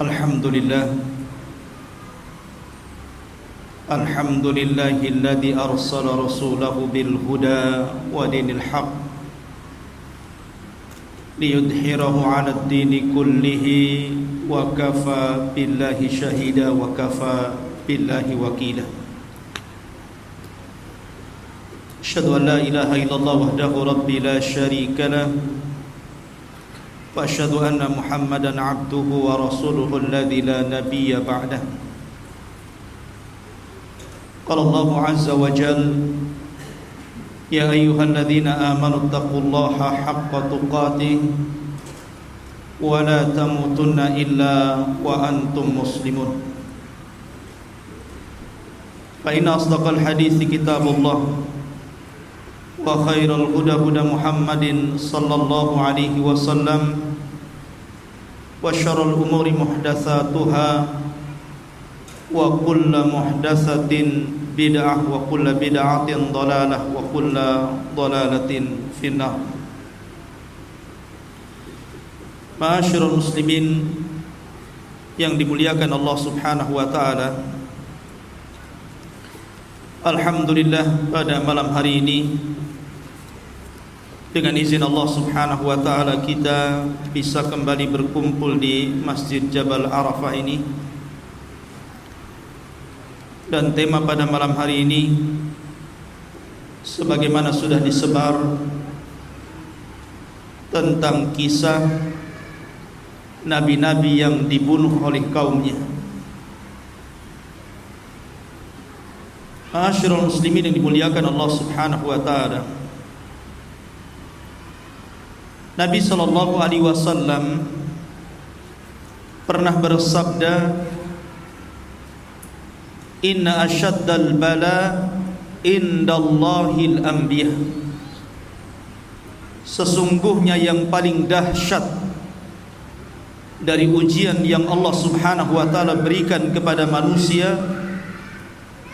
Alhamdulillahilladzi arsala rasulahu bil huda wa dinil haq liyudhhirahu 'alad dini kullihi wa kafa billahi shahida wa kafa billahi wakila. Asyhadu an la ilaha illallah wahdahu rabbi la syarika lah wa asyhadu anna Muhammadan 'abduhu wa rasuluhu alladzi la nabiyya ba'dahu. Qala Allahu 'azza wa jalla ya ayyuhalladzina amanu taqullaha haqqa tuqatih wa la tamutunna illa wa antum muslimun. Fa inna asdaqal hadithi kitabullah wa khairal huda huda Muhammadin sallallahu alaihi wasallam wa syarrul umuri muhdatsatuha wa kullu muhdatsatin bid'ah wa kullu bid'atin dhalalah wa kullu dhalalatin finnar. Ma'asyiral muslimin yang dimuliakan Allah Subhanahu wa taala, alhamdulillah pada malam hari ini dengan izin Allah Subhanahu wa taala kita bisa kembali berkumpul di Masjid Jabal Arafah ini. Dan tema pada malam hari ini sebagaimana sudah disebar tentang kisah nabi-nabi yang dibunuh oleh kaumnya. Ma'asyiral muslimin yang dimuliakan Allah Subhanahu wa taala, Nabi sallallahu alaihi wasallam pernah bersabda, inna asyaddal bala indallahil anbiya. Sesungguhnya yang paling dahsyat dari ujian yang Allah Subhanahu wa taala berikan kepada manusia,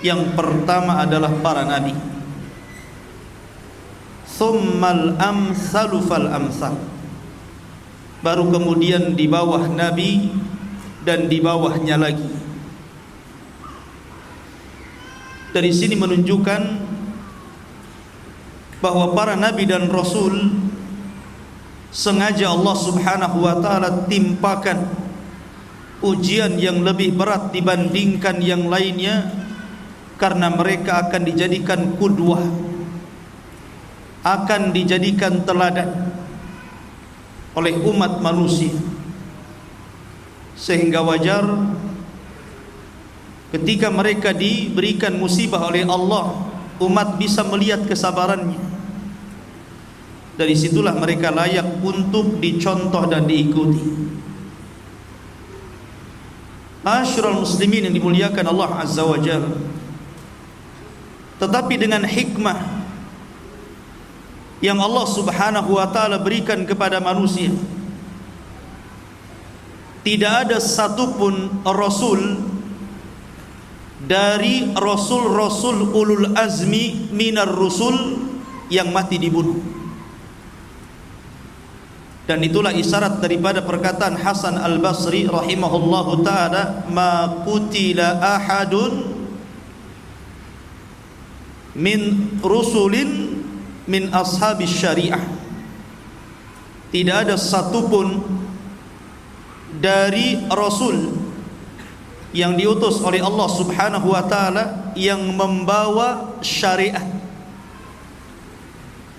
yang pertama adalah para nabi. Tsummal amsalu fal amsal. Baru kemudian di bawah nabi dan di bawahnya lagi. Dari sini menunjukkan bahwa para nabi dan rasul sengaja Allah Subhanahu wa taala timpakan ujian yang lebih berat dibandingkan yang lainnya, karena mereka akan dijadikan qudwah, akan dijadikan teladan oleh umat manusia. Sehingga wajar ketika mereka diberikan musibah oleh Allah, umat bisa melihat kesabarannya. Dari situlah mereka layak untuk dicontoh dan diikuti. Ma'asyiral muslimin yang dimuliakan Allah Azza wa Jalla, tetapi dengan hikmah yang Allah Subhanahu wa taala berikan kepada manusia, tidak ada satupun rasul dari rasul-rasul ulul azmi minar rusul yang mati dibunuh. Dan itulah isyarat daripada perkataan Hasan al-Basri rahimahullahu ta'ala, ma qutila ahadun min rusulin min ashabis syariah. Tidak ada satupun dari rasul yang diutus oleh Allah Subhanahu wa taala yang membawa syariat.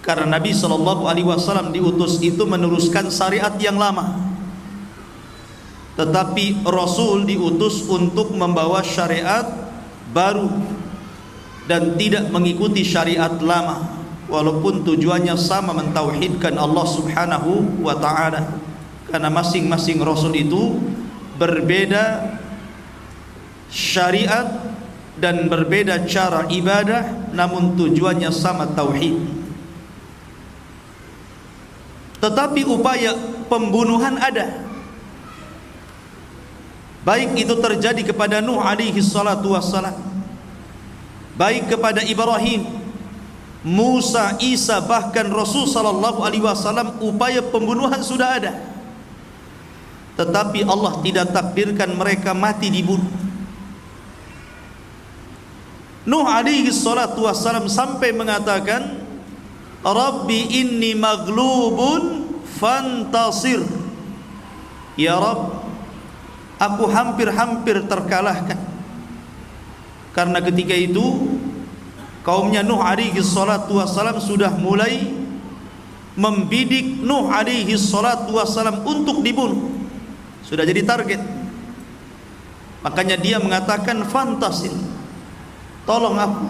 Karena Nabi sallallahu alaihi wasallam diutus itu meneruskan syariat yang lama, tetapi rasul diutus untuk membawa syariat baru dan tidak mengikuti syariat lama, walaupun tujuannya sama, mentauhidkan Allah Subhanahu wa taala. Karena masing-masing rasul itu berbeda syariat dan berbeda cara ibadah, namun tujuannya sama, tauhid. Tetapi upaya pembunuhan ada, baik itu terjadi kepada Nuh alaihi salatu wassalam, baik kepada Ibrahim, Musa, Isa, bahkan Rasul sallallahu alaihi wasallam, upaya pembunuhan sudah ada. tetapi Allah tidak takdirkan mereka mati dibunuh. Nuh alaihi salatu wassalam sampai mengatakan, Rabbi inni maghlubun fantasir. Ya Rabb, aku hampir-hampir terkalahkan. Karena ketika itu kaumnya Nuh alaihi salatu wassalam sudah mulai membidik Nuh alaihi salatu wassalam untuk dibunuh. Sudah jadi target. Makanya dia mengatakan fantasir, tolong aku.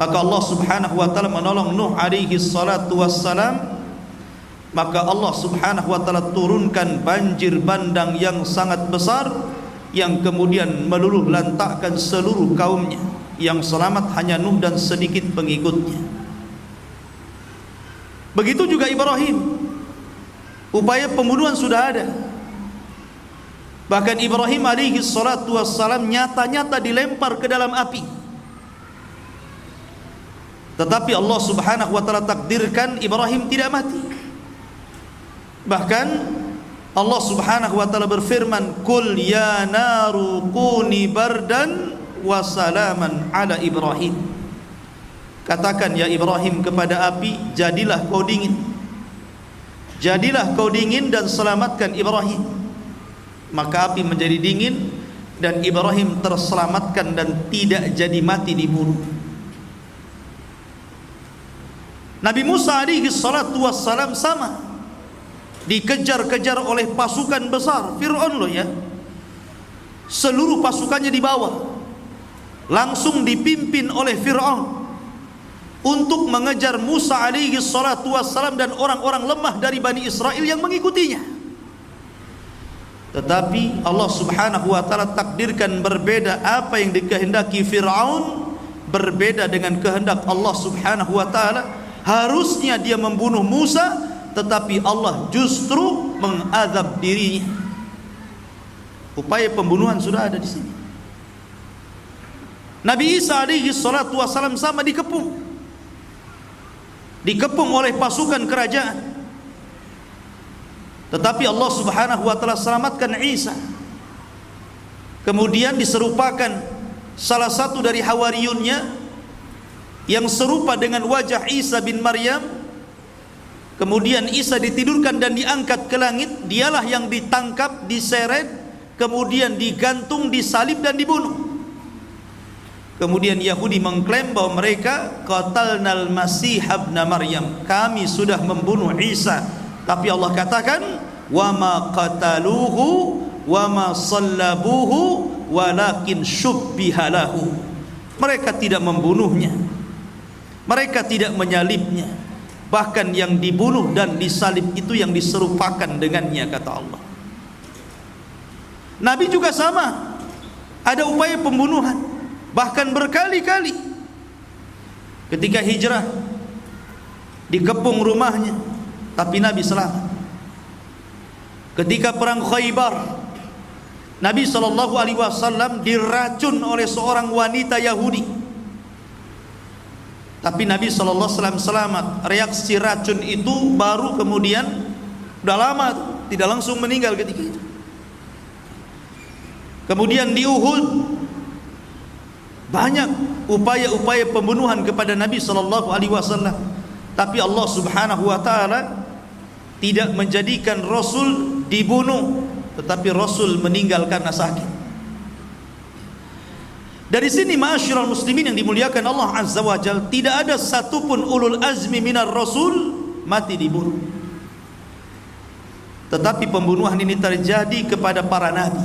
Maka Allah subhanahu wa ta'ala menolong Nuh alaihi salatu wassalam. Maka Allah subhanahu wa ta'ala turunkan banjir bandang yang sangat besar, yang kemudian meluluh lantakkan seluruh kaumnya. Yang selamat hanya Nuh dan sedikit pengikutnya. Begitu juga Ibrahim. Upaya pembunuhan sudah ada. Bahkan Ibrahim alaihi salatu wassalam nyata-nyata dilempar ke dalam api. Tetapi Allah subhanahu wa ta'ala takdirkan Ibrahim tidak mati. Bahkan Allah subhanahu wa ta'ala berfirman, Kul ya naru kuni bardan wa salaman ala Ibrahim. Katakan ya Ibrahim kepada api, jadilah kau dingin. Jadilah kau dingin dan selamatkan Ibrahim. Maka api menjadi dingin dan Ibrahim terselamatkan dan tidak jadi mati dibunuh. Nabi Musa alaihi salatu wassalam sama, dikejar-kejar oleh pasukan besar Fir'aun loh ya. Seluruh pasukannya dibawa, langsung dipimpin oleh Fir'aun untuk mengejar Musa alaihi salatu wassalam dan orang-orang lemah dari Bani Israel yang mengikutinya. Tetapi Allah subhanahu wa ta'ala takdirkan berbeda. Apa yang dikehendaki Fir'aun berbeda dengan kehendak Allah subhanahu wa ta'ala. Harusnya dia membunuh Musa, tetapi Allah justru mengazab dirinya. Upaya pembunuhan sudah ada di sini. Nabi Isa alaihi salatu wassalam sama dikepung oleh pasukan kerajaan. Tetapi Allah subhanahu wa ta'ala selamatkan Isa. Kemudian diserupakan salah satu dari hawariyunnya yang serupa dengan wajah Isa bin Maryam. Kemudian Isa ditidurkan dan diangkat ke langit. Dialah yang ditangkap, diseret, kemudian digantung, disalib dan dibunuh. Kemudian Yahudi mengklaim bahwa mereka qatalnal masih ibn Maryam, kami sudah membunuh Isa. Tapi Allah katakan, wa ma qataluhu wa ma sallabuhu walakin syubbiha lahu. Mereka tidak membunuhnya, mereka tidak menyalibnya, bahkan yang dibunuh dan disalib itu yang diserupakan dengannya, kata Allah. Nabi juga sama, ada upaya pembunuhan, bahkan berkali-kali. Ketika hijrah dikepung rumahnya, tapi Nabi selamat. Ketika perang Khaybar, Nabi SAW diracun oleh seorang wanita Yahudi, tapi Nabi SAW selamat. Reaksi racun itu baru kemudian, udah lama, tidak langsung meninggal ketika itu. Kemudian di Uhud banyak upaya-upaya pembunuhan kepada Nabi SAW, tapi Allah subhanahu wa ta'ala tidak menjadikan Rasul dibunuh, tetapi Rasul meninggal karena sakit. Dari sini ma'asyiral muslimin yang dimuliakan Allah azza wa jalla, tidak ada satupun ulul azmi minar Rasul mati dibunuh. Tetapi pembunuhan ini terjadi kepada para nabi,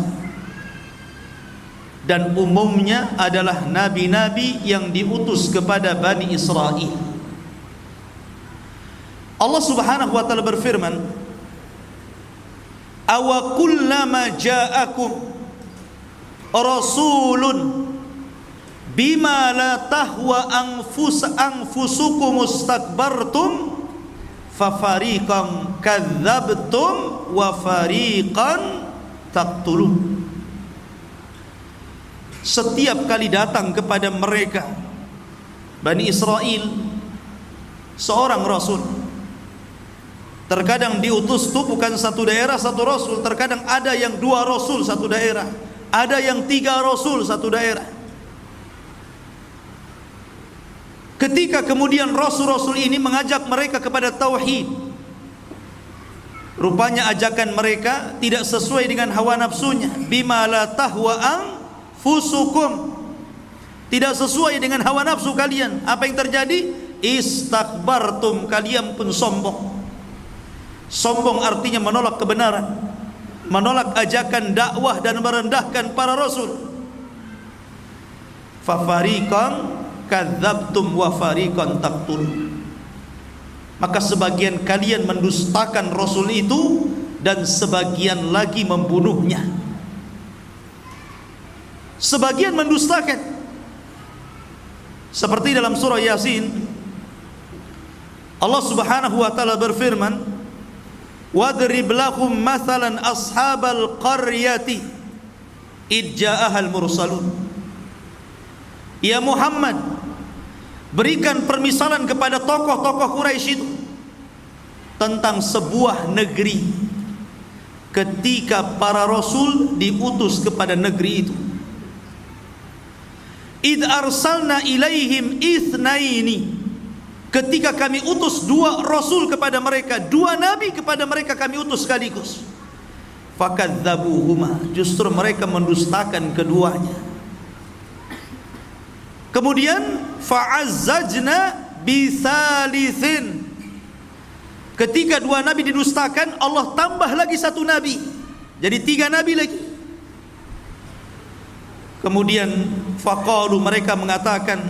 dan umumnya adalah nabi-nabi yang diutus kepada Bani Israel. Allah subhanahu wa ta'ala berfirman, awa kullama ja'akum rasulun bima la tahwa anfusukum mustakbartum fafariqan kadzabtum wa fariqan taqtulun. Setiap kali datang kepada mereka Bani Israel seorang rasul, Terkadang diutus itu bukan satu daerah satu rasul, terkadang ada yang 2 rasul satu daerah, ada yang 3 rasul satu daerah. Ketika kemudian rasul-rasul ini mengajak mereka kepada tauhid, rupanya ajakan mereka tidak sesuai dengan hawa nafsunya. Bima la tahwa anfusukum, tidak sesuai dengan hawa nafsu kalian. Apa yang terjadi? Istakbartum, kalian pun sombong. Sombong artinya menolak kebenaran, menolak ajakan dakwah dan merendahkan para rasul. Fafariqan kadzabtum wa fariqan taqtulun. Maka sebagian kalian mendustakan rasul itu dan sebagian lagi membunuhnya. Sebagian mendustakan. Seperti dalam surah Yasin, Allah Subhanahu wa taala berfirman, wadrib lahum mathalan ashabal qaryati id ja'ahal mursalun. Ya Muhammad, berikan permisalan kepada tokoh-tokoh Quraisy itu tentang sebuah negeri ketika para rasul diutus kepada negeri itu. Id arsalna ilaihim itsnaini, ketika kami utus 2 rasul kepada mereka, 2 nabi kepada mereka kami utus sekaligus. Fakadzabuhuma, justru mereka mendustakan keduanya. Kemudian fa'azzajna bisalithin, ketika 2 nabi didustakan, Allah tambah lagi 1 nabi, jadi 3 nabi lagi. Kemudian faqalu, mereka mengatakan,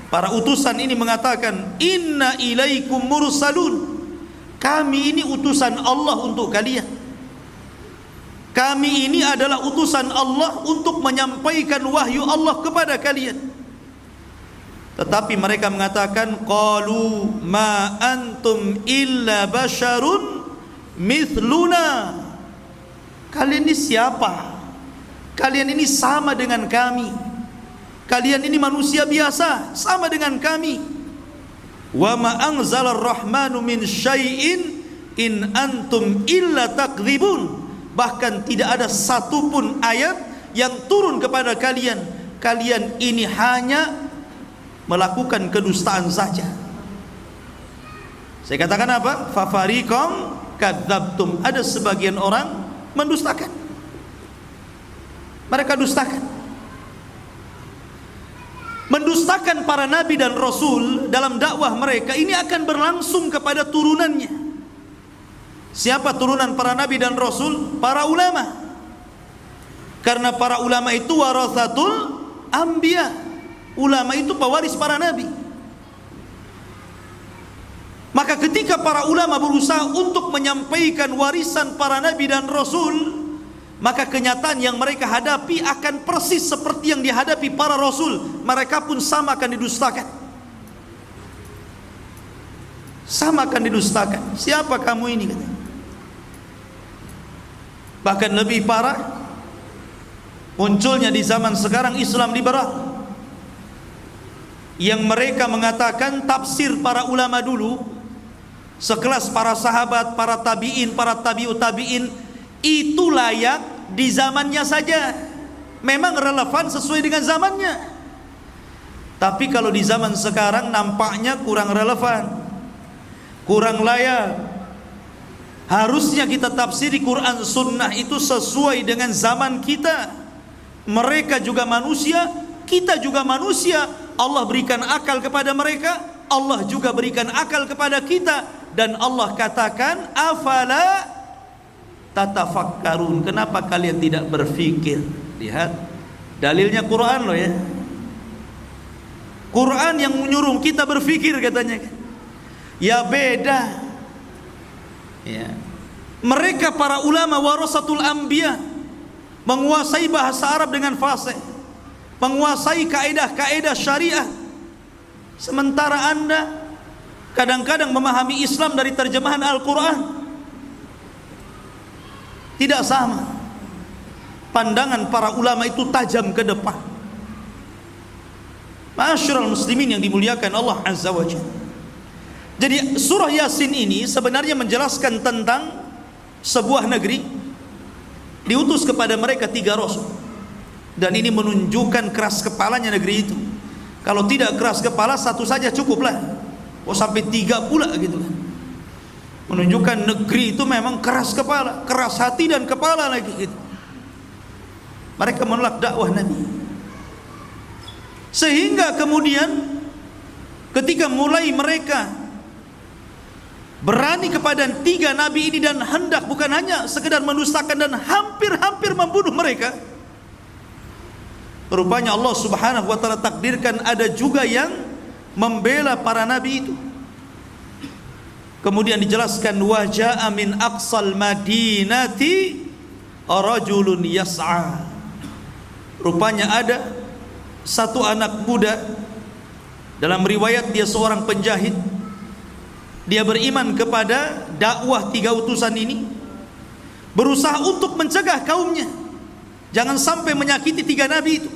para utusan ini mengatakan, inna ilaikum mursalun, kami ini utusan Allah untuk kalian. Kami ini adalah utusan Allah untuk menyampaikan wahyu Allah kepada kalian. Tetapi mereka mengatakan, qalu ma antum illa basyarun mithluna, kalian ini siapa? Kalian ini sama dengan kami. Kalian ini manusia biasa, sama dengan kami. Wa ma anzalar rahmanu min syai'in in antum illa takdzibun, bahkan tidak ada satupun ayat yang turun kepada kalian, kalian ini hanya melakukan kedustaan saja. Saya katakan apa? Fafariqam kadzabtum, ada sebagian orang mendustakan. Mereka dustakan, mendustakan para nabi dan rasul dalam dakwah mereka. Ini akan berlangsung kepada turunannya. Siapa turunan para nabi dan rasul? Para ulama. Karena para ulama itu warathatul anbiya, ulama itu pewaris para nabi. Maka ketika para ulama berusaha untuk menyampaikan warisan para nabi dan rasul, maka kenyataan yang mereka hadapi akan persis seperti yang dihadapi para rasul. Mereka pun sama akan didustakan. Sama akan didustakan. Siapa kamu ini? Bahkan lebih parah, munculnya di zaman sekarang Islam liberal, yang mereka mengatakan tafsir para ulama dulu, sekelas para sahabat, para tabi'in, para tabi'ut tabi'in, itu layak di zamannya saja, memang relevan sesuai dengan zamannya. Tapi kalau di zaman sekarang nampaknya kurang relevan, kurang layak. Harusnya kita tafsiri Quran Sunnah itu sesuai dengan zaman kita. Mereka juga manusia, kita juga manusia. Allah berikan akal kepada mereka, Allah juga berikan akal kepada kita. Dan Allah katakan, afala tatafakkarun, kenapa kalian tidak berfikir? Lihat, dalilnya Quran loh ya. Quran yang menyuruh kita berfikir katanya. Ya beda ya. Mereka para ulama warasatul anbiya, menguasai bahasa Arab dengan fasih, menguasai kaedah-kaedah syariah. Sementara Anda kadang-kadang memahami Islam dari terjemahan Al-Quran. Tidak sama. Pandangan para ulama itu tajam ke depan. Ma'asyiral muslimin yang dimuliakan Allah Azza wa Jalla, Jadi surah Yasin ini sebenarnya menjelaskan tentang sebuah negeri diutus kepada mereka 3 rasul. Dan ini menunjukkan keras kepalanya negeri itu. Kalau tidak keras kepala, 1 saja cukuplah. Oh, sampai 3 pula gitu kan. Menunjukkan negeri itu memang keras kepala, keras hati dan kepala lagi gitu. Mereka menolak dakwah Nabi. Sehingga kemudian ketika mulai mereka berani kepada 3 nabi ini dan hendak bukan hanya sekedar mendustakan dan hampir-hampir membunuh mereka, rupanya Allah Subhanahu wa taala takdirkan ada juga yang membela para nabi itu. Kemudian dijelaskan, wa jaa min aqsal madinati rajulun yas'a. Rupanya ada satu anak muda, dalam riwayat dia seorang penjahit. Dia beriman kepada dakwah 3 utusan ini, berusaha untuk mencegah kaumnya jangan sampai menyakiti 3 nabi itu.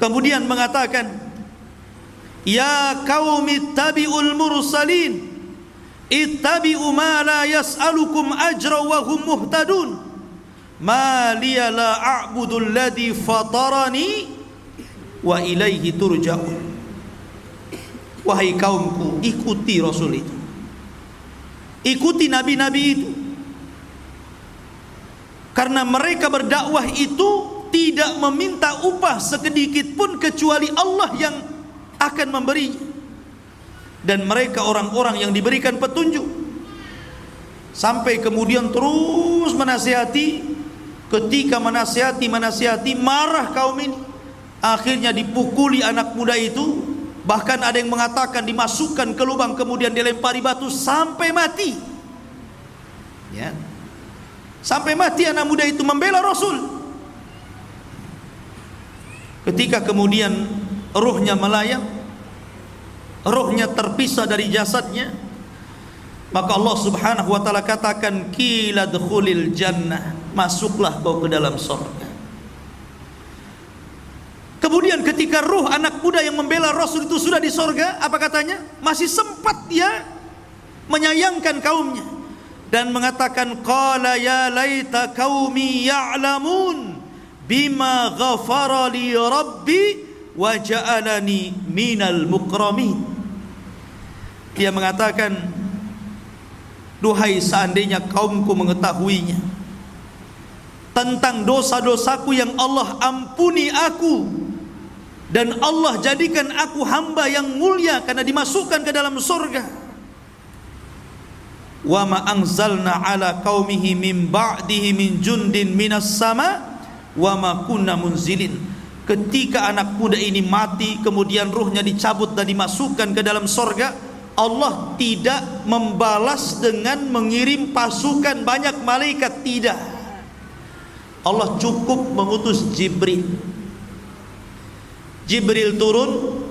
Kemudian mengatakan, ya qaumi ittabi'ul mursalin ittabi'u ma la yas'alukum ajra wa hum muhtadun ma liya la a'budu alladhi fatarani wa ilaihi turja'un. Wahai kaumku, ikuti Rasul itu, ikuti nabi-nabi itu, karena mereka berdakwah itu tidak meminta upah sedikit pun kecuali Allah yang akan memberinya, dan mereka orang-orang yang diberikan petunjuk. Sampai kemudian terus menasihati. Ketika menasihati marah kaum ini, akhirnya dipukuli anak muda itu. Bahkan ada yang mengatakan dimasukkan ke lubang kemudian dilempari batu sampai mati. Ya. Sampai mati anak muda itu membela Rasul. Ketika kemudian ruhnya melayang, ruhnya terpisah dari jasadnya, maka Allah Subhanahu wa taala katakan, qila dkhulil jannah, masuklah kau ke dalam surga. Kemudian ketika ruh anak muda yang membela Rasul itu sudah di sorga, apa katanya? Masih sempat dia menyayangkan kaumnya dan mengatakan, qala ya laita qaumi ya'lamun bima ghafara li rabbi wa ja'alani minal mukramin. Dia mengatakan, duhai seandainya kaumku mengetahuinya tentang dosa-dosaku yang Allah ampuni aku, dan Allah jadikan aku hamba yang mulia karena dimasukkan ke dalam surga. Wa ma anzalna ala qaumihi min ba'dihi min jundin minas sama wa ma kunna munzilin. Ketika anak muda ini mati, kemudian ruhnya dicabut dan dimasukkan ke dalam surga, Allah tidak membalas dengan mengirim pasukan banyak malaikat, tidak. Allah cukup mengutus Jibril. Jibril turun,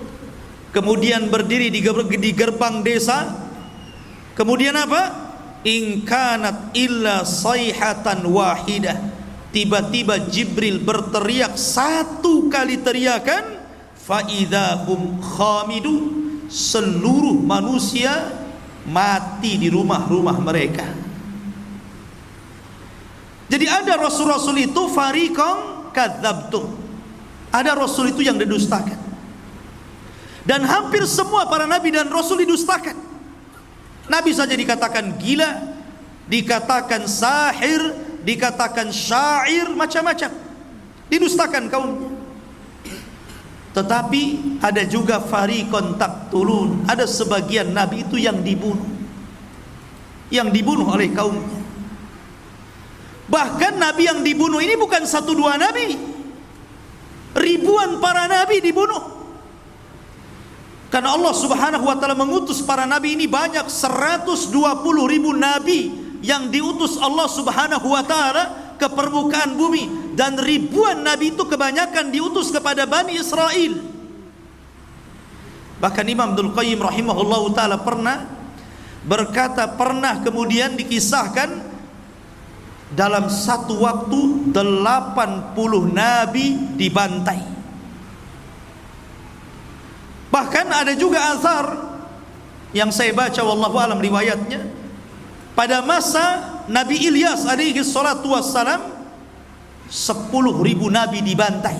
kemudian berdiri di gerbang desa. Kemudian apa? In kanat illa sayhatan wahidah. Tiba-tiba Jibril berteriak 1 kali teriakan, fa idzahum khamidun. Seluruh manusia mati di rumah-rumah mereka. Jadi ada rasul-rasul itu fariqan kadzabtum. Ada Rasul itu yang didustakan, dan hampir semua para nabi dan Rasul didustakan. Nabi saja dikatakan gila, dikatakan sahir, dikatakan syair, macam-macam, didustakan kaumnya. Tetapi ada juga fariqon taqtulun, ada sebagian nabi itu yang dibunuh oleh kaumnya. Bahkan nabi yang dibunuh ini bukan 1-2 nabi, ribuan para nabi dibunuh. Karena Allah Subhanahu wa taala mengutus para nabi ini banyak, 120.000 nabi yang diutus Allah Subhanahu wa taala ke permukaan bumi, dan ribuan nabi itu kebanyakan diutus kepada Bani Israel. Bahkan Imam Abdul Qayyim rahimahullahu taala pernah berkata, pernah kemudian dikisahkan dalam satu waktu 80 nabi dibantai. Bahkan ada juga azhar yang saya baca wallahu alam riwayatnya, pada masa Nabi Ilyas alaihi salatu wassalam 10.000 nabi dibantai.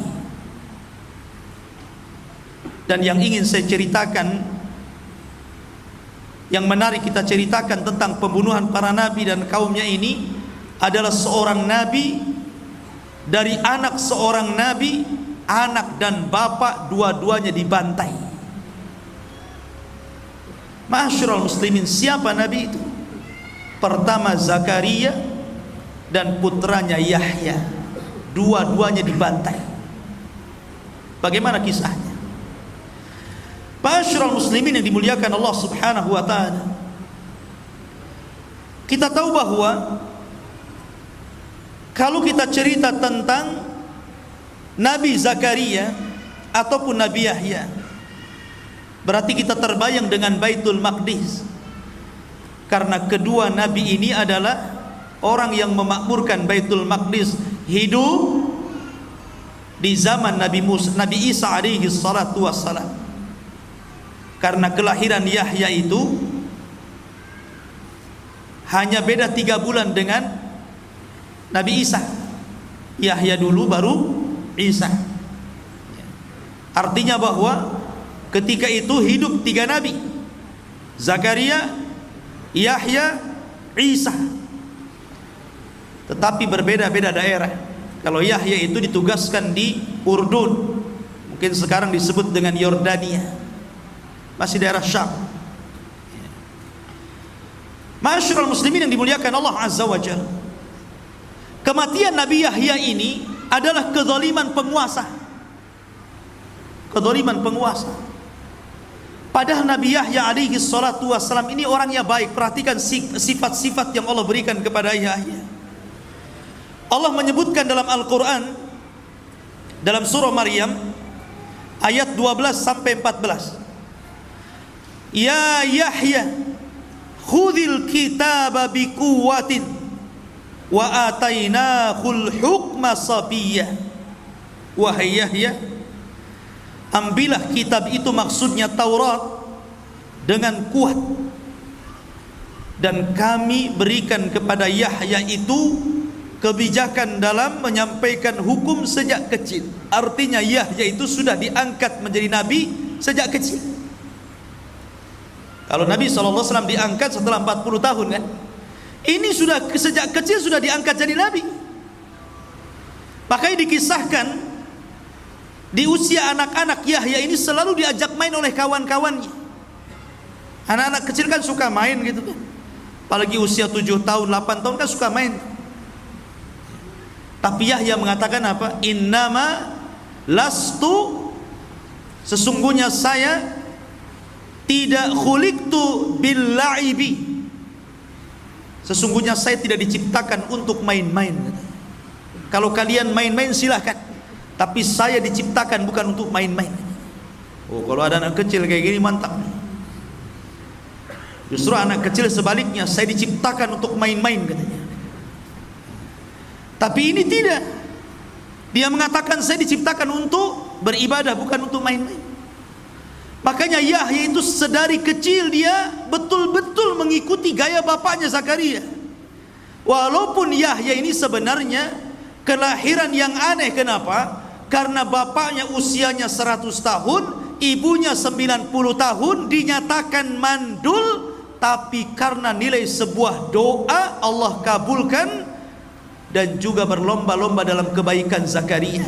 Dan yang ingin saya ceritakan, yang menarik kita ceritakan tentang pembunuhan para nabi dan kaumnya ini adalah seorang nabi dari anak seorang nabi, anak dan bapak dua-duanya dibantai. Ma'asyiral muslimin, siapa nabi itu? Pertama Zakaria dan putranya Yahya, dua-duanya dibantai. Bagaimana kisahnya? Ma'asyiral muslimin yang dimuliakan Allah Subhanahu wa taala, kita tahu bahwa kalau kita cerita tentang Nabi Zakaria ataupun Nabi Yahya, berarti kita terbayang dengan Baitul Maqdis, karena kedua nabi ini adalah orang yang memakmurkan Baitul Maqdis, hidup di zaman Nabi Isa alaihi salatu wassalam. Karena kelahiran Yahya itu hanya beda 3 bulan dengan Nabi Isa. Yahya dulu baru Isa. Artinya bahwa ketika itu hidup 3 nabi, Zakaria, Yahya, Isa. Tetapi berbeda-beda daerah. Kalau Yahya itu ditugaskan di Urdun, mungkin sekarang disebut dengan Yordania, masih daerah Syam. Ma'asyiral muslimin yang dimuliakan Allah Azza wa Jalla, kematian Nabi Yahya ini adalah kezaliman penguasa. Kezaliman penguasa. Padahal Nabi Yahya alaihi salatu wassalam ini orangnya baik. Perhatikan sifat-sifat yang Allah berikan kepada Yahya. Allah menyebutkan dalam Al-Quran, dalam surah Maryam ayat 12 sampai 14, Ya Yahya khudhil kitaba biquwwatin wa atainahul hukma sabiyyah. Wahai Yahya, ambillah kitab itu, maksudnya Taurat, dengan kuat, dan kami berikan kepada Yahya itu kebijakan dalam menyampaikan hukum sejak kecil. Artinya Yahya itu sudah diangkat menjadi nabi sejak kecil. Kalau Nabi SAW diangkat setelah 40 tahun kan, ini sudah sejak kecil sudah diangkat jadi nabi. Makanya dikisahkan di usia anak-anak Yahya ini selalu diajak main oleh kawan-kawannya. Anak-anak kecil kan suka main gitu kan, apalagi usia 7 tahun 8 tahun kan suka main. Tapi Yahya mengatakan apa? Innama lastu, sesungguhnya saya tidak khuliqtu bil la'ibi, sesungguhnya saya tidak diciptakan untuk main-main. Kalau kalian main-main silahkan, tapi saya diciptakan bukan untuk main-main. Oh, kalau ada anak kecil kayak gini mantap. Justru anak kecil sebaliknya, saya diciptakan untuk main-main katanya. Tapi ini tidak. Dia mengatakan saya diciptakan untuk beribadah, bukan untuk main-main. Makanya Yahya itu sedari kecil dia betul-betul mengikuti gaya bapaknya Zakaria. Walaupun Yahya ini sebenarnya kelahiran yang aneh. Kenapa? Karena bapaknya usianya 100 tahun, ibunya 90 tahun, dinyatakan mandul. Tapi karena nilai sebuah doa, Allah kabulkan, dan juga berlomba-lomba dalam kebaikan Zakaria.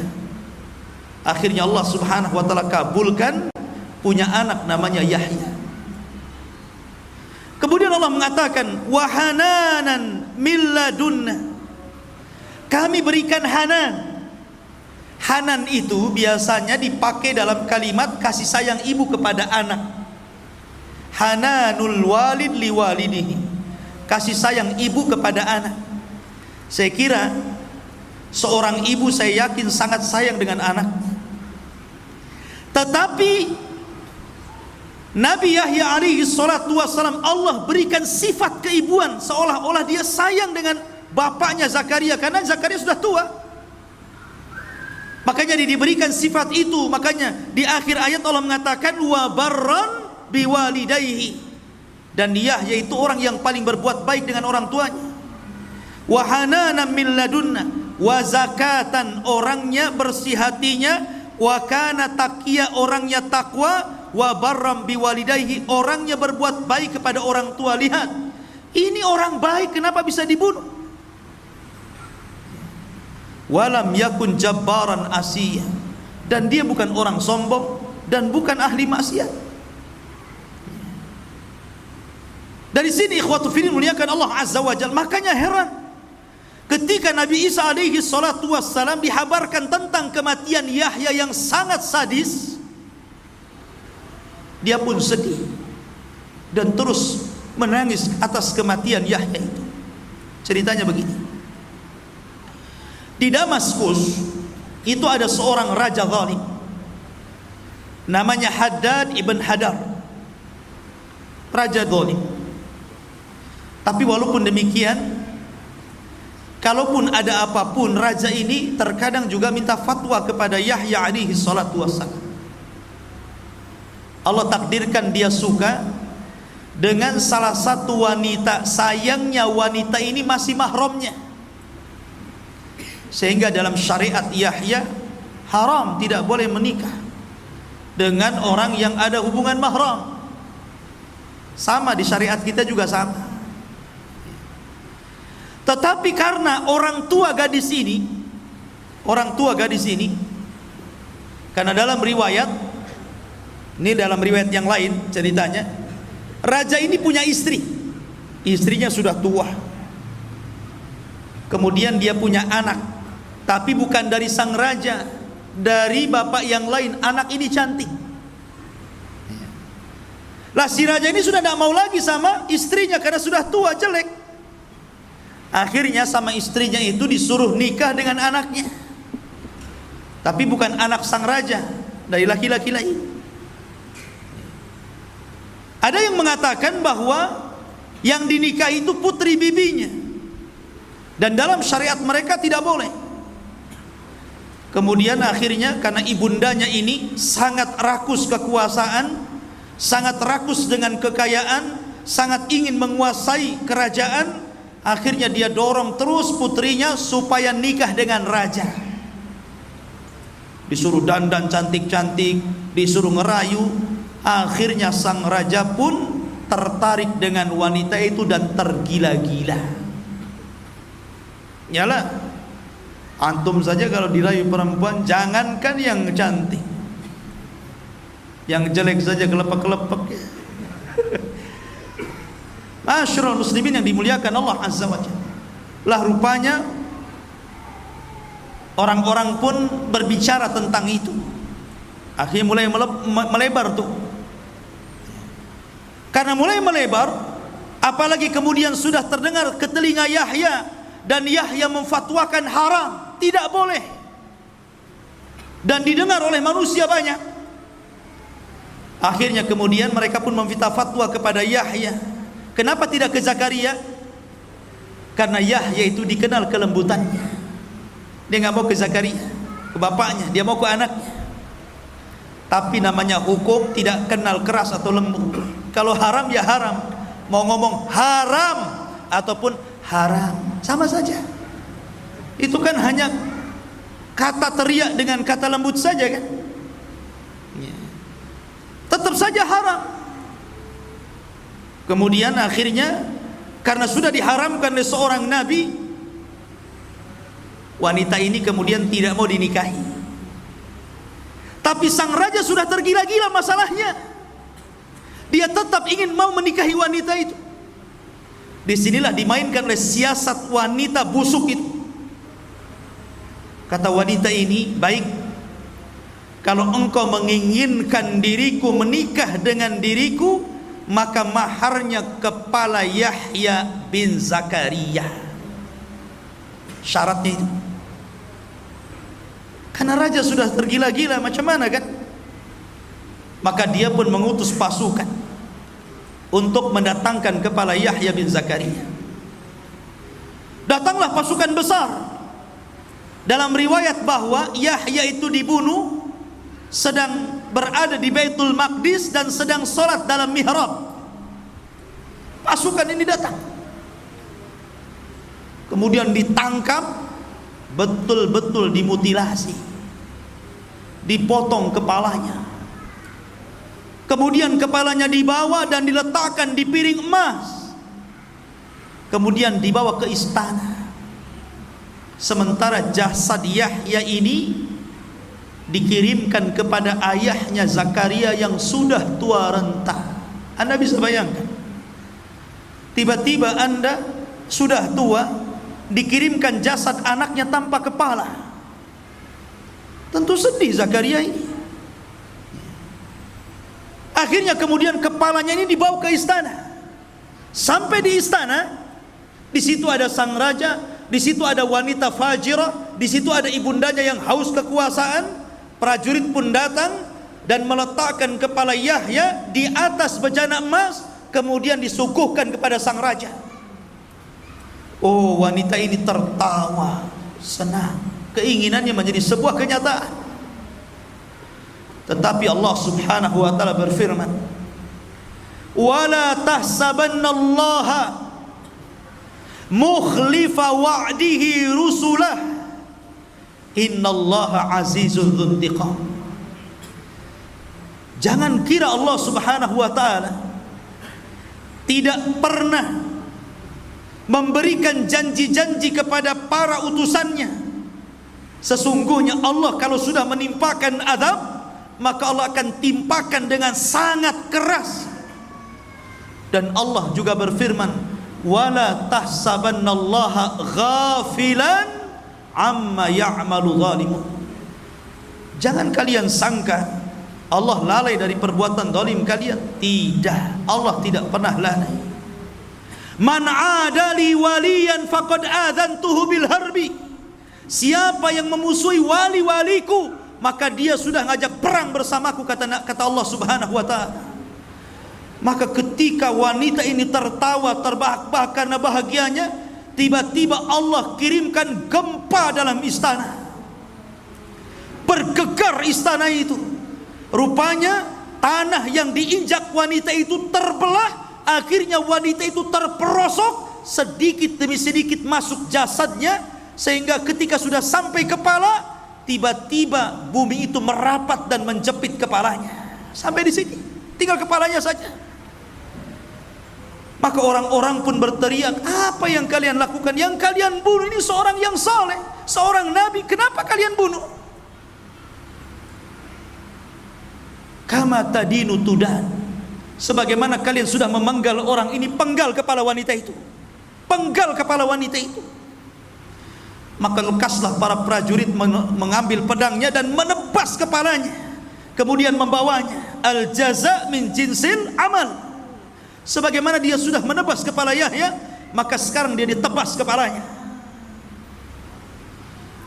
Akhirnya Allah Subhanahu wa taala kabulkan, punya anak namanya Yahya. Kemudian Allah mengatakan wahananan milladunna, kami berikan hanan. Hanan itu biasanya dipakai dalam kalimat kasih sayang ibu kepada anak. Hananul walid liwalidihi, kasih sayang ibu kepada anak. Saya kira seorang ibu, saya yakin sangat sayang dengan anak. Tetapi Nabi Yahya alaihi salatu wassalam, Allah berikan sifat keibuan, seolah-olah dia sayang dengan bapaknya Zakaria, karena Zakaria sudah tua. Makanya dia diberikan sifat itu. Makanya di akhir ayat Allah mengatakan wa barran biwalidayhi, dan Yahya itu orang yang paling berbuat baik dengan orang tuanya. Wa hananan min ladunna, wa zakatan, orangnya bersih hatinya, wa kana taqiya, orangnya takwa, wa barram biwalidayhi, orangnya berbuat baik kepada orang tua. Lihat, ini orang baik, kenapa bisa dibunuh? Walam yakun jabbaran asiyah, dan dia bukan orang sombong dan bukan ahli maksiat. Dari sini ikhwatu fillah muliakan Allah Azza wa Jalla. Makanya heran ketika Nabi Isa alaihi salatu wassalam dihabarkan tentang kematian Yahya yang sangat sadis, dia pun sedih dan terus menangis atas kematian Yahya itu. Ceritanya begini. Di Damaskus itu ada seorang raja zalim namanya Haddad ibn Hadar. Raja zalim. Tapi walaupun demikian, kalaupun ada apapun, raja ini terkadang juga minta fatwa kepada Yahya alaihi salatu wassalam. Allah takdirkan dia suka dengan salah satu wanita. Sayangnya wanita ini masih mahramnya, sehingga dalam syariat Yahya haram, tidak boleh menikah dengan orang yang ada hubungan mahram. Sama di syariat kita juga sama. Tetapi karena orang tua gadis ini, karena dalam riwayat, ini dalam riwayat yang lain ceritanya, raja ini punya istri, istrinya sudah tua, kemudian dia punya anak, tapi bukan dari sang raja, dari bapak yang lain. Anak ini cantik. Lah si raja ini sudah tidak mau lagi sama istrinya karena sudah tua, jelek. Akhirnya sama istrinya itu disuruh nikah dengan anaknya, tapi bukan anak sang raja, dari laki-laki lain. Ada yang mengatakan bahwa yang dinikahi itu putri bibinya, dan dalam syariat mereka tidak boleh. Kemudian akhirnya karena ibundanya ini sangat rakus kekuasaan, sangat rakus dengan kekayaan, sangat ingin menguasai kerajaan, akhirnya dia dorong terus putrinya supaya nikah dengan raja. Disuruh dandan cantik-cantik, disuruh ngerayu. Akhirnya sang raja pun tertarik dengan wanita itu dan tergila-gila. Yalah, antum saja kalau dirayu perempuan, jangankan yang cantik, yang jelek saja kelepek-kelepek. Masyarul muslimin yang dimuliakan Allah Azza wa Jalla. Lah rupanya orang-orang pun berbicara tentang itu. Akhirnya mulai melebar tuh. Karena mulai melebar, apalagi kemudian sudah terdengar ke telinga Yahya, dan Yahya memfatwakan haram, tidak boleh, dan didengar oleh manusia banyak. Akhirnya kemudian mereka pun meminta fatwa kepada Yahya. Kenapa tidak ke Zakaria? Karena Yahya itu dikenal kelembutannya. Dia nggak mau ke Zakaria, ke bapaknya, dia mau ke anaknya. Tapi namanya hukum tidak kenal keras atau lembut. Kalau haram ya haram, mau ngomong haram ataupun haram, sama saja. Itu kan hanya kata teriak dengan kata lembut saja kan. Tetap saja haram. Kemudian akhirnya karena sudah diharamkan oleh seorang nabi, wanita ini kemudian tidak mau dinikahi. Tapi sang raja sudah tergila-gila masalahnya. Dia tetap ingin mau menikahi wanita itu. Disinilah dimainkan oleh siasat wanita busuk itu. Kata wanita ini, baik, kalau engkau menginginkan diriku menikah dengan diriku, maka maharnya kepala Yahya bin Zakaria. Syaratnya itu. Karena raja sudah tergila-gila, macam mana kan? Maka dia pun mengutus pasukan untuk mendatangkan kepala Yahya bin Zakaria. Datanglah pasukan besar. Dalam riwayat bahwa Yahya itu dibunuh sedang berada di Baitul Maqdis dan sedang sholat dalam mihrab. Pasukan ini datang, kemudian ditangkap, betul-betul dimutilasi, dipotong kepalanya, kemudian kepalanya dibawa dan diletakkan di piring emas, kemudian dibawa ke istana. Sementara jasad Yahya ini dikirimkan kepada ayahnya Zakaria yang sudah tua renta. Anda bisa bayangkan, tiba-tiba Anda sudah tua, dikirimkan jasad anaknya tanpa kepala. Tentu sedih Zakaria ini. Akhirnya kemudian kepalanya ini dibawa ke istana. Sampai di istana, di situ ada sang raja, di situ ada wanita fajirah, di situ ada ibundanya yang haus kekuasaan. Prajurit pun datang dan meletakkan kepala Yahya di atas bejana emas, kemudian disuguhkan kepada sang raja. Oh, wanita ini tertawa, senang, keinginannya menjadi sebuah kenyataan. Tetapi Allah Subhanahu wa taala berfirman, "Wala tahsabannallaha mukhlifa wa'dihi rusulah, innallaha azizun dzuntiqam." Jangan kira Allah Subhanahu wa taala tidak pernah memberikan janji-janji kepada para utusannya. Sesungguhnya Allah kalau sudah menimpakan azab, maka Allah akan timpakan dengan sangat keras. Dan Allah juga berfirman, wala tahsabannallaha ghafilan amma ya'malu zalimun. Jangan kalian sangka Allah lalai dari perbuatan zalim kalian. Tidak, Allah tidak pernah lalai. Man adali waliyan faqad adzantuhu bil harbi. Siapa yang memusuhi wali-waliku, maka dia sudah ngajak perang bersamaku, kata Allah Subhanahu wa taala. Maka ketika wanita ini tertawa terbahak-bahak karena bahagianya, tiba-tiba Allah kirimkan gempa dalam istana. Bergegar istana itu. Rupanya tanah yang diinjak wanita itu terbelah. Akhirnya wanita itu terperosok, sedikit demi sedikit masuk jasadnya, sehingga ketika sudah sampai kepala, tiba-tiba bumi itu merapat dan menjepit kepalanya. Sampai di sini, tinggal kepalanya saja. Maka orang-orang pun berteriak, apa yang kalian lakukan? Yang kalian bunuh ini seorang yang saleh, seorang nabi, kenapa kalian bunuh? Kama tadinu tudan. Sebagaimana kalian sudah memenggal orang ini, penggal kepala wanita itu, penggal kepala wanita itu. Maka lekaslah para prajurit mengambil pedangnya dan menebas kepalanya, kemudian membawanya. Al jaza min jinsil amal. Sebagaimana dia sudah menebas kepala Yahya, maka sekarang dia ditebas kepalanya.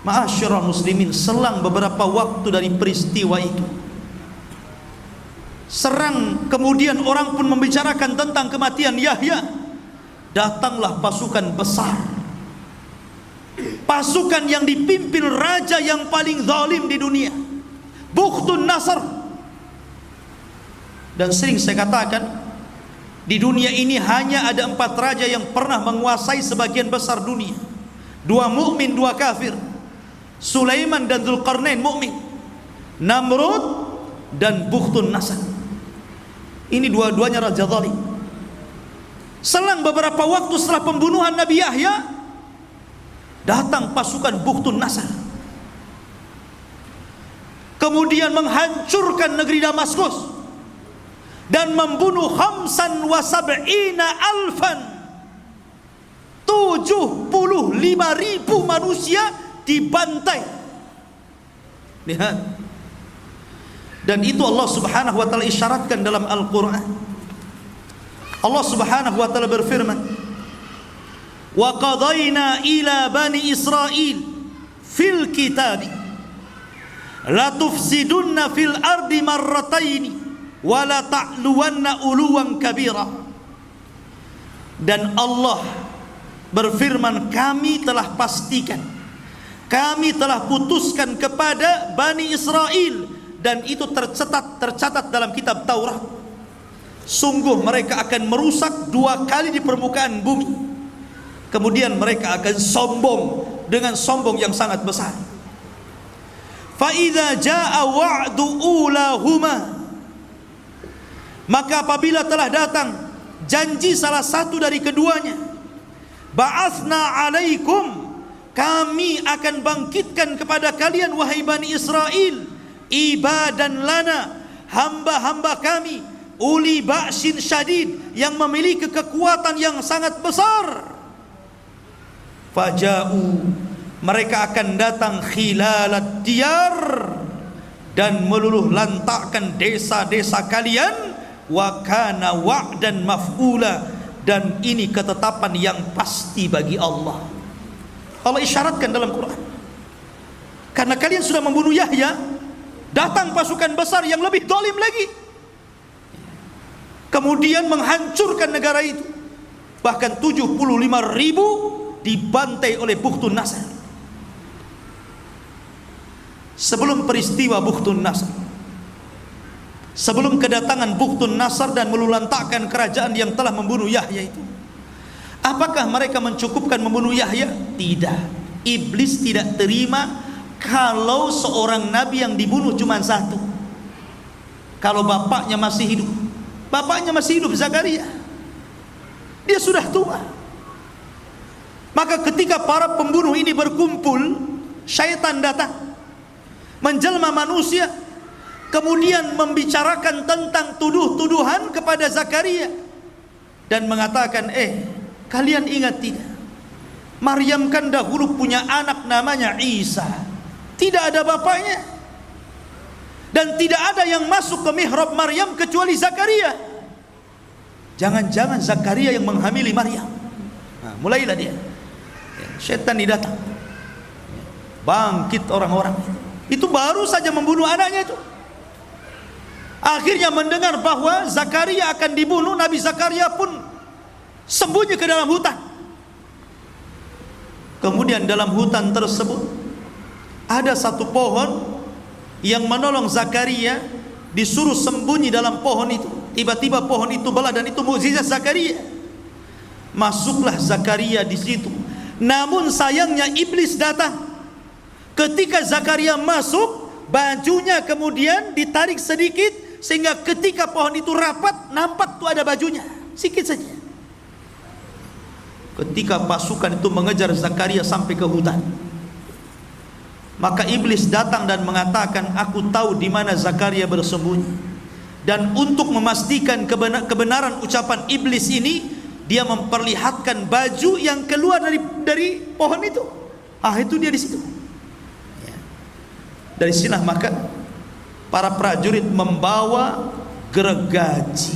Ma'asyiral muslimin, selang beberapa waktu dari peristiwa itu, kemudian orang pun membicarakan tentang kematian Yahya. Datanglah pasukan besar, pasukan yang dipimpin raja yang paling zalim di dunia, Bukhtun Nasr. Dan sering saya katakan, di dunia ini hanya ada 4 raja yang pernah menguasai sebagian besar dunia. 2 mukmin, 2 kafir. Sulaiman dan Dzulqarnain mukmin, Namrud dan Bukhtun Nasr. Ini dua-duanya raja zalim. Selang beberapa waktu setelah pembunuhan Nabi Yahya, datang pasukan Bukhtun Nasr, kemudian menghancurkan negeri Damaskus dan membunuh 75.000 manusia dibantai. Lihat. Dan itu Allah Subhanahu wa taala isyaratkan dalam Al-Qur'an. Allah Subhanahu wa taala berfirman, "Wa qadayna ila bani Israil fil kitab la tufsidunna fil ardi marrataini wa la ta'luwanna uluwan kabira." Dan Allah berfirman, kami telah pastikan, kami telah putuskan kepada Bani Israel, dan itu tercatat dalam kitab Taurat. sungguh mereka akan merusak 2 kali di permukaan bumi. Kemudian mereka akan sombong dengan sombong yang sangat besar. Fa idza jaa wa'du ulahuma, maka apabila telah datang janji salah satu dari keduanya, ba'athna alaikum, kami akan bangkitkan kepada kalian wahai Bani Israel, ibadan lana, hamba-hamba kami, uli ba'sin syadid, yang memiliki kekuatan yang sangat besar. Faja'u, mereka akan datang khilalad diyar, dan meluluh lantakkan desa-desa kalian. Wa kana wa'dan maf'ula, dan ini ketetapan yang pasti bagi Allah. Allah isyaratkan dalam Quran, karena kalian sudah membunuh Yahya, datang pasukan besar yang lebih dolim lagi, kemudian menghancurkan negara itu. Bahkan 75.000 dibantai oleh Bukhtun Nasr. Sebelum peristiwa Bukhtun Nasr, sebelum kedatangan Bukhtun Nasr dan melulantakkan kerajaan yang telah membunuh Yahya itu, apakah mereka mencukupkan membunuh Yahya? Tidak. Iblis tidak terima kalau seorang nabi yang dibunuh cuma satu. Kalau bapaknya masih hidup. Bapaknya masih hidup, Zakaria. Dia sudah tua. Maka ketika para pembunuh ini berkumpul, syaitan datang menjelma manusia, kemudian membicarakan tentang tuduh-tuduhan kepada Zakaria dan mengatakan, kalian ingat tidak, Maryam kan dahulu punya anak namanya Isa, tidak ada bapaknya, dan tidak ada yang masuk ke mihrab Maryam kecuali Zakaria. Jangan-jangan Zakaria yang menghamili Maryam. Nah, mulailah dia, syaitan datang, bangkit orang-orang itu baru saja membunuh anaknya itu. Akhirnya mendengar bahwa Zakaria akan dibunuh, Nabi Zakaria pun sembunyi ke dalam hutan. Kemudian dalam hutan tersebut ada satu pohon yang menolong Zakaria, disuruh sembunyi dalam pohon itu. Tiba-tiba pohon itu belah, dan itu mukjizat Zakaria. Masuklah Zakaria di situ. Namun sayangnya iblis datang. Ketika Zakaria masuk, bajunya kemudian ditarik sedikit, sehingga ketika pohon itu rapat, nampak tuh ada bajunya sedikit saja. Ketika pasukan itu mengejar Zakaria sampai ke hutan, maka iblis datang dan mengatakan, aku tahu di mana Zakaria bersembunyi. Dan untuk memastikan kebenaran ucapan iblis ini, dia memperlihatkan baju yang keluar dari pohon itu. Itu dia di situ. Dari sinilah maka para prajurit membawa gergaji.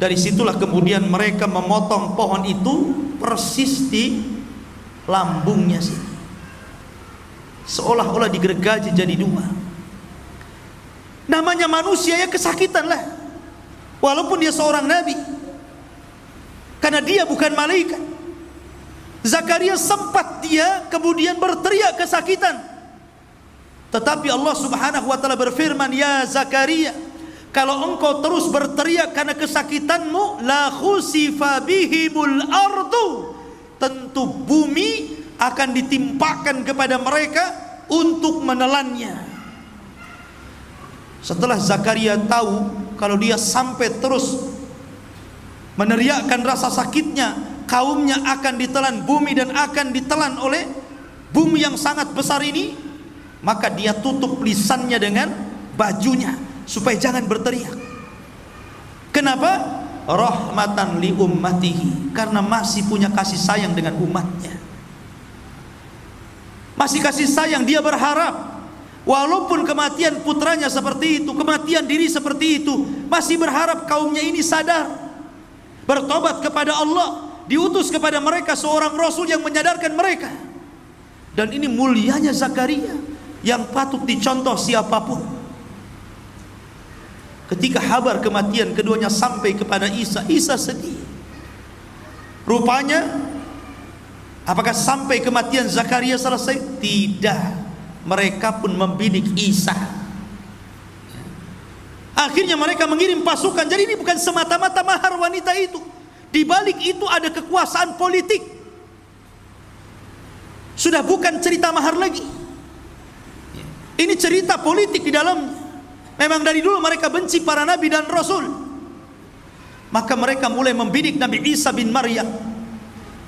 Dari situlah kemudian mereka memotong pohon itu persis di lambungnya sini, seolah-olah digergaji jadi 2. Namanya manusia ya kesakitan lah, walaupun dia seorang nabi, karena dia bukan malaikat. Zakaria sempat dia kemudian berteriak kesakitan, tetapi Allah Subhanahu wa taala berfirman, ya Zakaria, kalau engkau terus berteriak karena kesakitanmu, la khusifa bihimul ardu, tentu bumi akan ditimpakan kepada mereka untuk menelannya. Setelah Zakaria tahu kalau dia sampai terus meneriakkan rasa sakitnya, kaumnya akan ditelan bumi dan akan ditelan oleh bumi yang sangat besar ini, maka dia tutup lisannya dengan bajunya supaya jangan berteriak. Kenapa? Rahmatan li ummatihi, karena masih punya kasih sayang dengan umatnya. Masih kasih sayang, dia berharap walaupun kematian putranya seperti itu, kematian diri seperti itu, masih berharap kaumnya ini sadar, bertobat kepada Allah, diutus kepada mereka seorang rasul yang menyadarkan mereka. Dan ini mulianya Zakaria yang patut dicontoh siapapun. Ketika kabar kematian keduanya sampai kepada Isa, Isa sedih. Rupanya, apakah sampai kematian Zakaria selesai? Tidak. Mereka pun membidik Isa. akhirnya mereka mengirim pasukan. Jadi ini bukan semata-mata mahar wanita itu. Di balik itu ada kekuasaan politik. Sudah bukan cerita mahar lagi. Ini cerita politik di dalamnya. Memang dari dulu mereka benci para nabi dan rasul. Maka mereka mulai membidik Nabi Isa bin Maryam.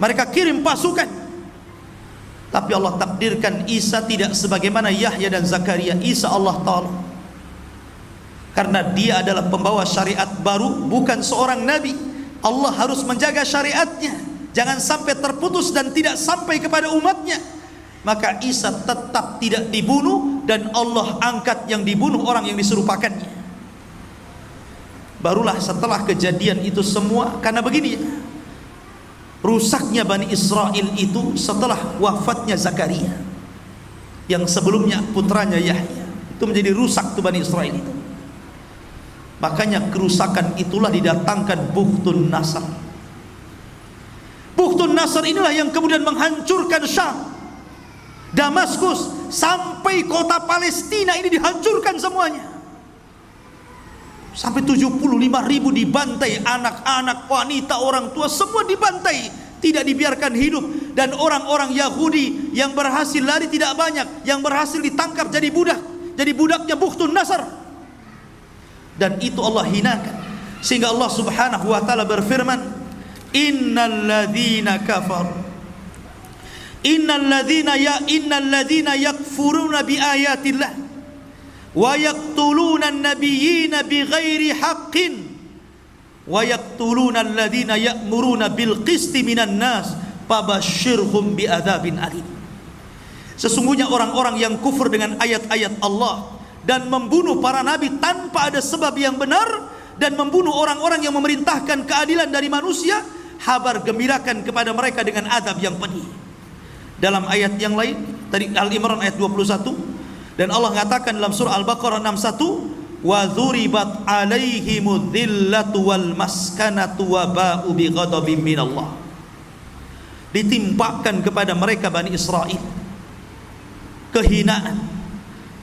Mereka kirim pasukan. Tapi Allah takdirkan Isa tidak sebagaimana Yahya dan Zakaria. Isa Allah Ta'ala, karena dia adalah pembawa syariat baru, bukan seorang nabi. Allah harus menjaga syariatnya, jangan sampai terputus dan tidak sampai kepada umatnya. Maka Isa tetap tidak dibunuh, dan Allah angkat yang dibunuh orang yang diserupakannya. Barulah setelah kejadian itu semua, karena begini ya, rusaknya Bani Israel itu setelah wafatnya Zakaria, yang sebelumnya putranya Yahya. Itu menjadi rusak tuh Bani Israel itu. Makanya kerusakan itulah didatangkan Bukhtun Nasr. Bukhtun Nasr inilah yang kemudian menghancurkan Syam, Damaskus, sampai kota Palestina ini dihancurkan semuanya. Sampai 75.000 dibantai, anak-anak, wanita, orang tua semua dibantai, tidak dibiarkan hidup. Dan orang-orang Yahudi yang berhasil lari tidak banyak, yang berhasil ditangkap jadi budak, jadi budaknya Bukhtun Nasr. Dan itu Allah hinakan, sehingga Allah Subhanahu wa taala berfirman, innalladzina yakfuruna biayatillah wa yaqtuluna an-nabiyyina bighairi haqqin wa yaqtuluna alladzina ya'muruna bil qisti minan nas fabashshirhum bi'adzabin alim. Sesungguhnya orang-orang yang kufur dengan ayat-ayat Allah dan membunuh para nabi tanpa ada sebab yang benar, dan membunuh orang-orang yang memerintahkan keadilan dari manusia, kabar gembirakan kepada mereka dengan azab yang pedih. Dalam ayat yang lain, tadi Al-Imran ayat 21, dan Allah mengatakan dalam surah Al-Baqarah 61, wa dzuribat alaihimudz dzillatu wal maskanatu wa ba'u bi ghadabin minallah. Ditimpakan kepada mereka Bani Israel kehinaan,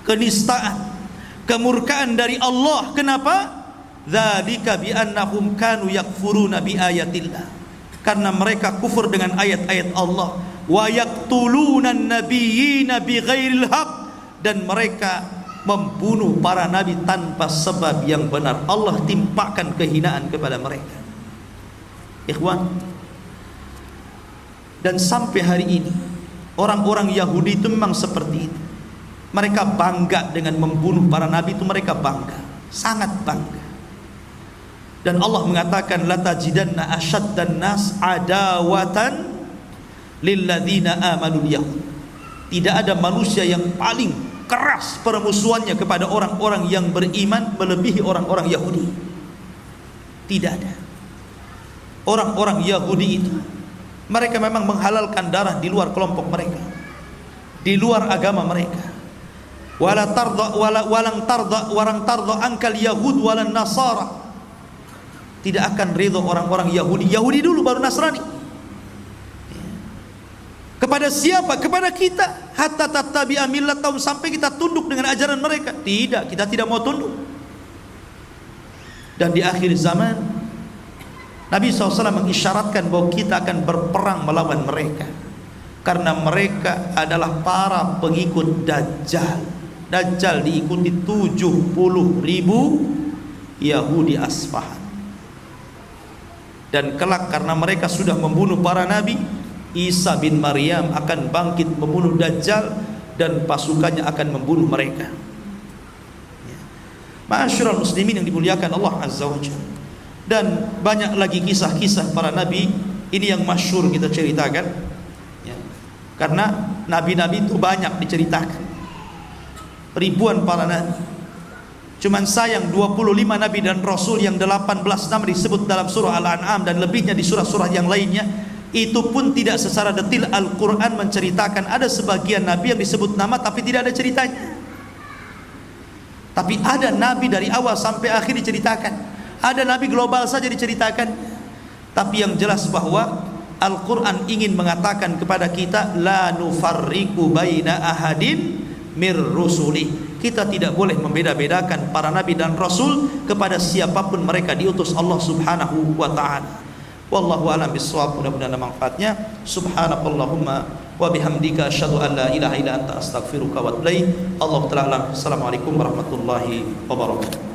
kenistaan, kemurkaan dari Allah. Kenapa? Dzalika bi annahum kanu yakfuruna bi ayatillah, karena mereka kufur dengan ayat-ayat Allah. Wa yaqtuluna an-nabiyyina bighairil haqq, dan mereka membunuh para nabi tanpa sebab yang benar. Allah timpakan kehinaan kepada mereka. Ikhwan, dan sampai hari ini orang-orang Yahudi itu memang seperti itu. Mereka bangga dengan membunuh para nabi itu, mereka bangga, sangat bangga. Dan Allah mengatakan, la tajidanna asyaddan nas adawatan lilladzina amanul yahud. Tidak ada manusia yang paling keras permusuhannya kepada orang-orang yang beriman melebihi orang-orang Yahudi. Tidak ada. Orang-orang Yahudi itu, mereka memang menghalalkan darah di luar kelompok mereka, di luar agama mereka. Walang tarda ankal yahud walan nasara. Tidak akan ridho orang-orang Yahudi. Yahudi dulu baru Nasrani. Kepada siapa? Kepada kita. Hatta tattabi'a millatahum, sampai kita tunduk dengan ajaran mereka. Tidak, kita tidak mau tunduk. Dan di akhir zaman Nabi SAW mengisyaratkan bahwa kita akan berperang melawan mereka, karena mereka adalah para pengikut Dajjal. Dajjal diikuti 70.000 Yahudi Asfahan. Dan kelak karena mereka sudah membunuh para nabi, Isa bin Maryam akan bangkit membunuh Dajjal, dan pasukannya akan membunuh mereka. Ma'asyiral muslimin yang dimuliakan Allah Azza wa Jalla. Dan banyak lagi kisah-kisah para nabi. Ini yang masyhur kita ceritakan ya. Karena nabi-nabi itu banyak diceritakan, ribuan para nabi. Cuman sayang 25 nabi dan rasul yang 18 nama disebut dalam surah Al-An'am dan lebihnya di surah-surah yang lainnya, itu pun tidak secara detail Al-Quran menceritakan. Ada sebagian nabi yang disebut nama tapi tidak ada ceritanya. Tapi ada nabi dari awal sampai akhir diceritakan. Ada nabi global saja diceritakan. Tapi yang jelas bahwa Al-Quran ingin mengatakan kepada kita, la nufarriqu baina ahadin mir rusuli. Kita tidak boleh membeda-bedakan para nabi dan rasul kepada siapapun mereka diutus Allah Subhanahu wa taala. Wallahu a'lam bissawab. Mudah-mudahan ada manfaatnya. Subhanakallahumma wa bihamdika asyhadu an la ilaha illa anta astaghfiruka wa atubu ilaik. Allahu ta'ala alam. Assalamualaikum warahmatullahi wabarakatuh.